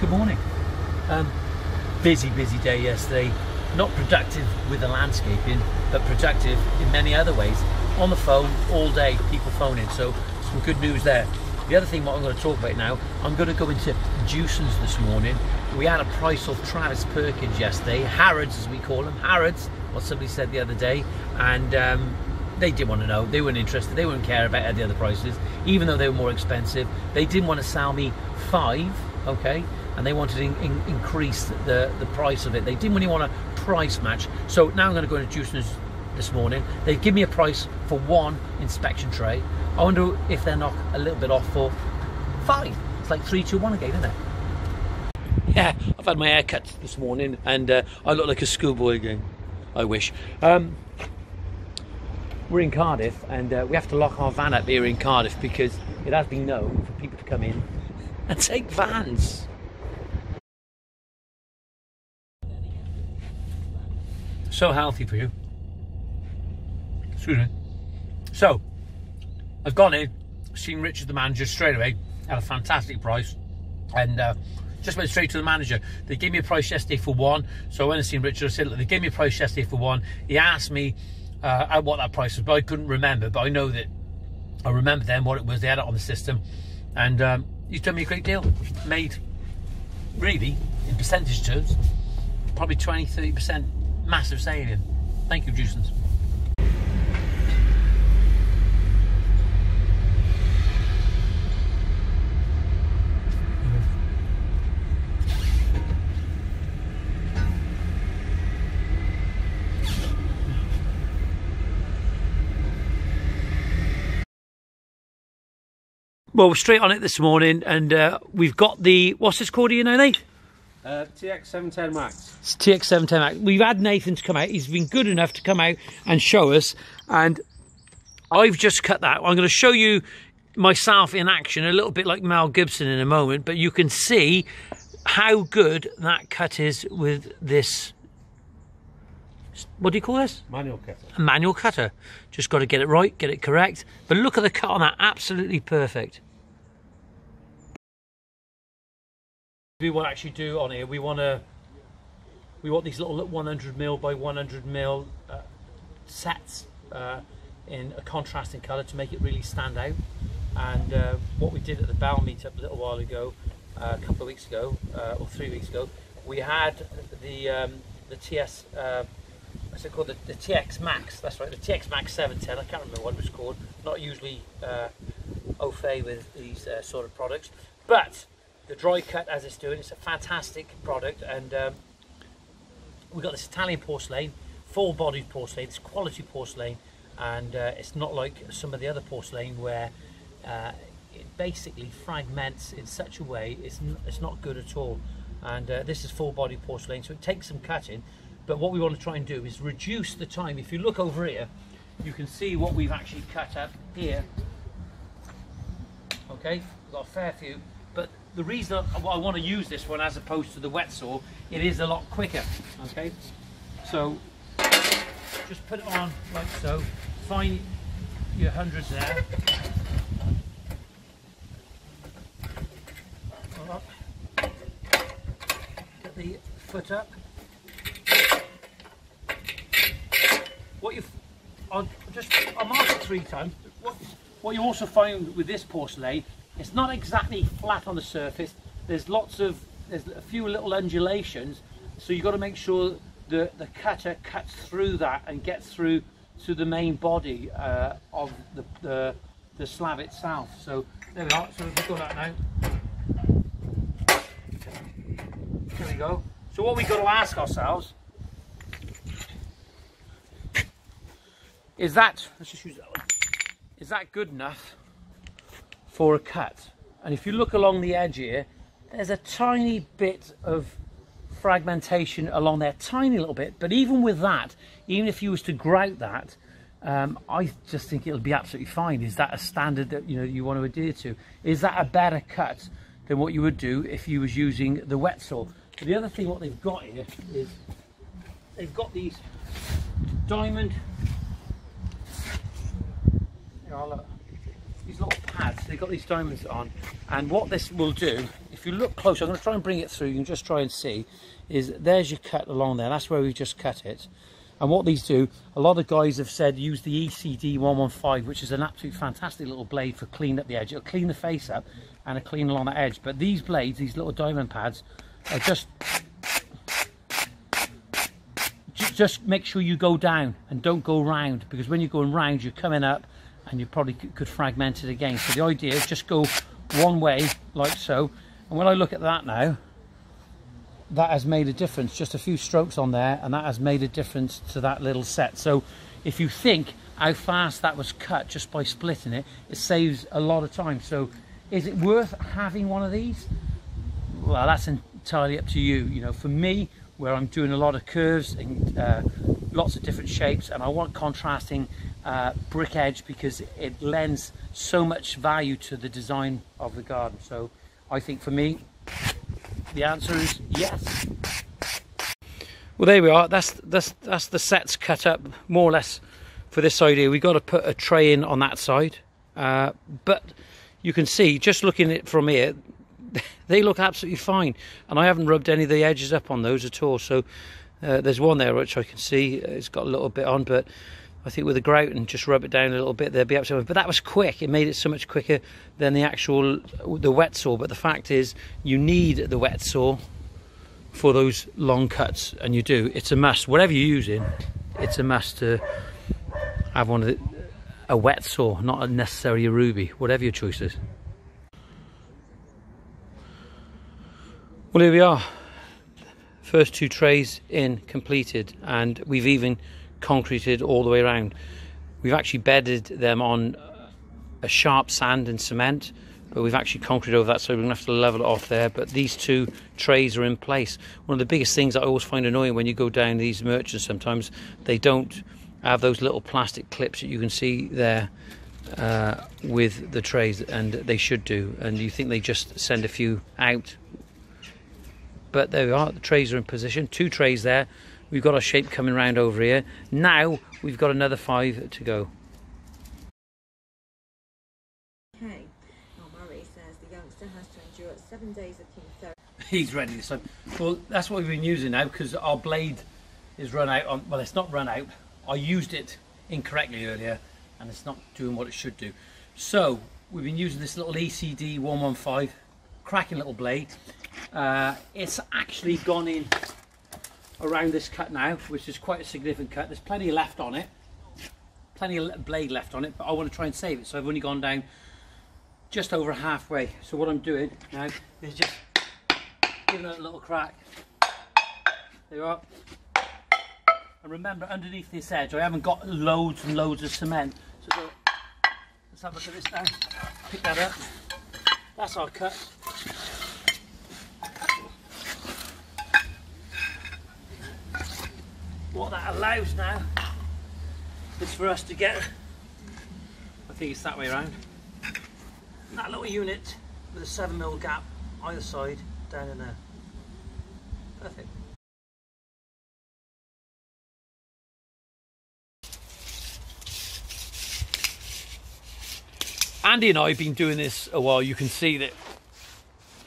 Good morning. Busy day yesterday. Not productive with the landscaping, but productive in many other ways. On the phone all day, people phoning, so some good news there. The other thing what I'm going to talk about now, I'm going to go into Jewson's this morning. We had a price of Travis Perkins yesterday, Harrods as we call them, Harrods, what somebody said the other day, and they didn't want to know, they weren't interested, they wouldn't care about the other prices, even though they were more expensive. They didn't want to sell me 5, okay, and they wanted to increase the price of it. They didn't really want a price match. So now I'm going to go into Jewson's this morning. They give me a price for 1 inspection tray. I wonder if they're not a little bit off for 5. It's like 3, 2, 1 again, isn't it? Yeah, I've had my hair cut this morning and I look like a schoolboy again. I wish. We're in Cardiff and we have to lock our van up here in Cardiff because it has been known for people to come in and take vans. So healthy for you. Excuse me. So, I've gone in, seen Richard the manager straight away at a fantastic price, and just went straight to the manager. They gave me a price yesterday for 1, so I went and seen Richard. I said, look, they gave me a price yesterday for 1. He asked me what that price was, but I couldn't remember. But I know that I remember then what it was. They had it on the system, and he's done me a great deal. Made, really, in percentage terms, probably 20-30% massive saving. Thank you, Jewson's. Well, we're straight on it this morning, and we've got the, what's this called, do you know, Nate? TX710 Max. It's TX710 Max. We've had Nathan to come out. He's been good enough to come out and show us, and I've just cut that. I'm going to show you myself in action, a little bit like Mel Gibson in a moment, but you can see how good that cut is with this. What do you call this? Manual cutter. A manual cutter. Just got to get it right, get it correct. But look at the cut on that, absolutely perfect. We want to actually do on here, we want these little 100mm by 100mm sets in a contrasting colour to make it really stand out. And what we did at the Bell meetup a little while ago, a couple of weeks ago, or 3 weeks ago, we had the TS. What's it called? The TX Max. That's right, the TX Max 710. I can't remember what it was called. Not usually au fait with these sort of products, but the dry cut as it's doing, it's a fantastic product. And we've got this Italian porcelain, full-bodied porcelain. It's quality porcelain, and it's not like some of the other porcelain where it basically fragments in such a way it's not good at all. And this is full-bodied porcelain, so it takes some cutting. But what we want to try and do is reduce the time. If you look over here, you can see what we've actually cut up here. Okay, we've got a fair few. But the reason I want to use this one as opposed to the wet saw, it is a lot quicker. Okay, so just put it on like so. Find your hundreds there. Get the foot up. I'll mark it 3 times. What you also find with this porcelain, it's not exactly flat on the surface. There's a few little undulations, so you've got to make sure the cutter cuts through that and gets through to the main body of the slab itself. So there we are. So we've got that now. There we go. So what we've got to ask ourselves is that, let's just use that one, is that good enough for a cut? And if you look along the edge here, there's a tiny bit of fragmentation along there, tiny little bit. But even with that, even if you was to grout that, I just think it'll be absolutely fine. Is that a standard that you want to adhere to? Is that a better cut than what you would do if you was using the wet saw? But the other thing what they've got here is they've got these diamond, these little pads. They've got these diamonds on, and what this will do, if if you look close, I'm going to try and bring it through. You can just try and see. Is there's your cut along there. That's where we've just cut it. And what these do, a lot of guys have said use the ECD 115, which is an absolutely fantastic little blade for cleaning up the edge. It'll clean the face up and it'll clean along the edge. But these blades, these little diamond pads, are just make sure you go down and don't go round, because when you're going round, you're coming up and you probably could fragment it again. So the idea is just go one way like so. And when I look at that now, that has made a difference. Just a few strokes on there, and that has made a difference to that little set. So if you think how fast that was cut just by splitting it, it saves a lot of time. So is it worth having one of these? Well, that's entirely up to you. You know, for me, where I'm doing a lot of curves and lots of different shapes, and I want contrasting brick edge because it lends so much value to the design of the garden. So I think for me, the answer is yes. Well, there we are. That's the sets cut up more or less for this side here. We've got to put a tray in on that side, but you can see just looking at it from here, they look absolutely fine, and I haven't rubbed any of the edges up on those at all. So there's one there which I can see it's got a little bit on, but I think with a grout and just rub it down a little bit, they'll be absolutely fine. But that was quick. It made it so much quicker than the wet saw. But the fact is, you need the wet saw for those long cuts, and you do. It's a must. Whatever you're using, it's a must to have a wet saw, not necessarily a ruby, whatever your choice is. Well, here we are. First two trays in, completed, and we've even concreted all the way around. We've actually bedded them on a sharp sand and cement, but we've actually concreted over that, so we're going to have to level it off there. But these two trays are in place. One of the biggest things that I always find annoying when you go down these merchants, sometimes they don't have those little plastic clips that you can see there with the trays, and they should do, and you think they just send a few out. But there we are, the trays are in position, two trays there. We've got our shape coming round over here. Now we've got another 5 to go. Okay, Murray says the youngster has to endure 7 days of chemotherapy. He's ready this time. Well, that's what we've been using now, because our blade is run out on, well, it's not run out. I used it incorrectly earlier and it's not doing what it should do. So we've been using this little ECD 115, cracking little blade. It's actually gone in around this cut now, which is quite a significant cut. There's plenty left on it, plenty of blade left on it, but I want to try and save it, so I've only gone down just over halfway. So what I'm doing now is just giving it a little crack. There you are. And remember, underneath this edge I haven't got loads and loads of cement, so let's have a look at this now. Pick that up. That's our cut. What that allows now is for us to get, I think it's that way around, that little unit with a 7mm gap either side down in there. Perfect. Andy and I have been doing this a while. You can see that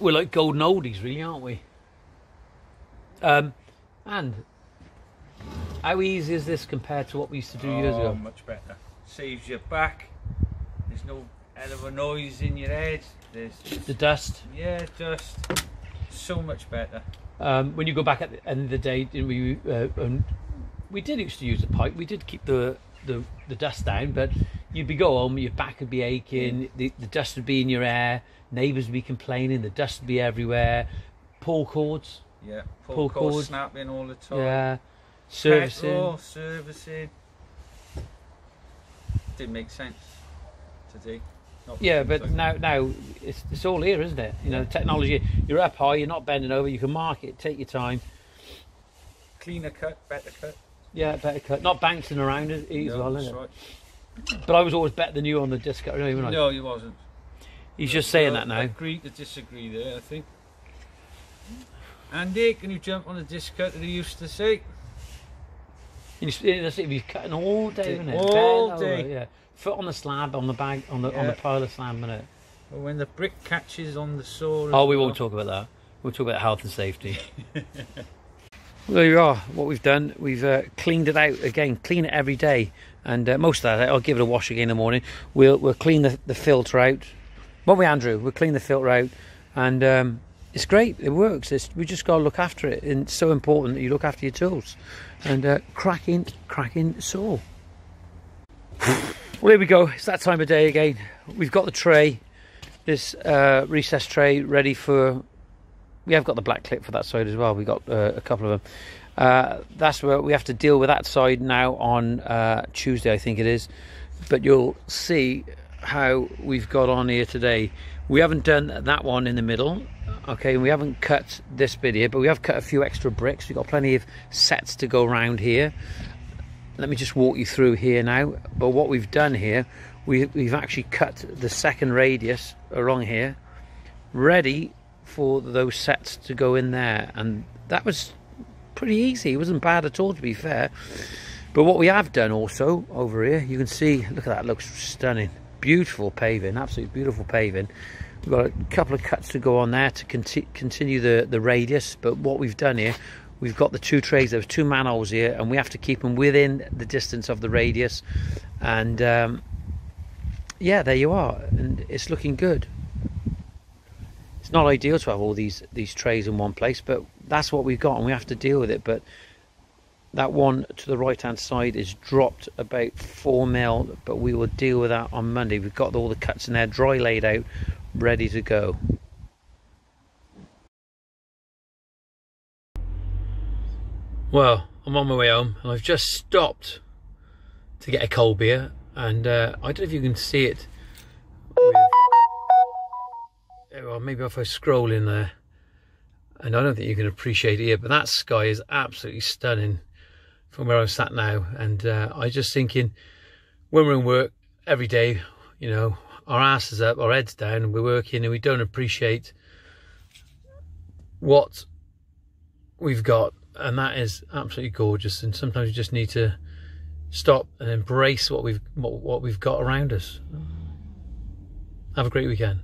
we're like golden oldies, really, aren't we? And how easy is this compared to what we used to do years ago? Much better. Saves your back. There's no hell of a noise in your head. There's the dust. Yeah, dust. So much better. When you go back at the end of the day, we did used to use a pipe. We did keep the dust down, but you'd go home, your back would be aching, the dust would be in your hair, neighbours would be complaining, the dust would be everywhere. Pull cords. Yeah, pull cords snapping all the time. Yeah. Servicing. Didn't make sense today. Yeah, but now it's all here, isn't it? You know, the technology. You're up high, you're not bending over. You can mark it. Take your time. Cleaner cut, better cut. Yeah, better cut. Not bouncing around it as well, isn't it? Right. But I was always better than you on the disc cut. No, you wasn't. He's just saying that now. Agree to disagree there, I think. Andy, can you jump on the disc cut that he used to say? You're cutting all day, isn't it? All day. Yeah. Foot on the slab, on the bag, on the pile of slab, isn't it? But when the brick catches on the sole... Oh, we won't talk about that. We'll talk about health and safety. Well, there you are. What we've done, we've cleaned it out again. Clean it every day, and most of that I'll give it a wash again in the morning. We'll clean the filter out. Won't we, Andrew? We'll clean the filter out, and it's great. It works. We just got to look after it, and it's so important that you look after your tools. And cracking saw. Well, here we go. It's that time of day again. We've got the tray, this recessed tray, ready for. We have got the black clip for that side as well. We got a couple of them. That's where we have to deal with that side now on Tuesday, I think it is. But you'll see how we've got on here today. We haven't done that one in the middle. Okay, we haven't cut this bit here, but we have cut a few extra bricks. We've got plenty of sets to go around here. Let me just walk you through here now. But what we've done here, we've actually cut the second radius along here, ready for those sets to go in there. And that was pretty easy. It wasn't bad at all, to be fair. But what we have done also over here, you can see, look at that, looks stunning. Beautiful paving, absolutely beautiful paving. We've got a couple of cuts to go on there to continue the radius. But what we've done here, we've got the two trays. There's two manholes here, and we have to keep them within the distance of the radius. And yeah, there you are, and it's looking good. It's not ideal to have all these trays in one place, but that's what we've got, and we have to deal with it. But that one to the right hand side is dropped about 4 mil, but we will deal with that on Monday. We've got all the cuts in there dry laid out, ready to go. Well, I'm on my way home, and I've just stopped to get a cold beer, and I don't know if you can see it with, well, maybe if I scroll in there, and I don't think you can appreciate it here, but that sky is absolutely stunning from where I'm sat now. And I just thinking, when we're in work every day, you know, our ass is up, our head's down, and we're working, and we don't appreciate what we've got, and that is absolutely gorgeous. And sometimes you just need to stop and embrace what we've got around us. Have a great weekend.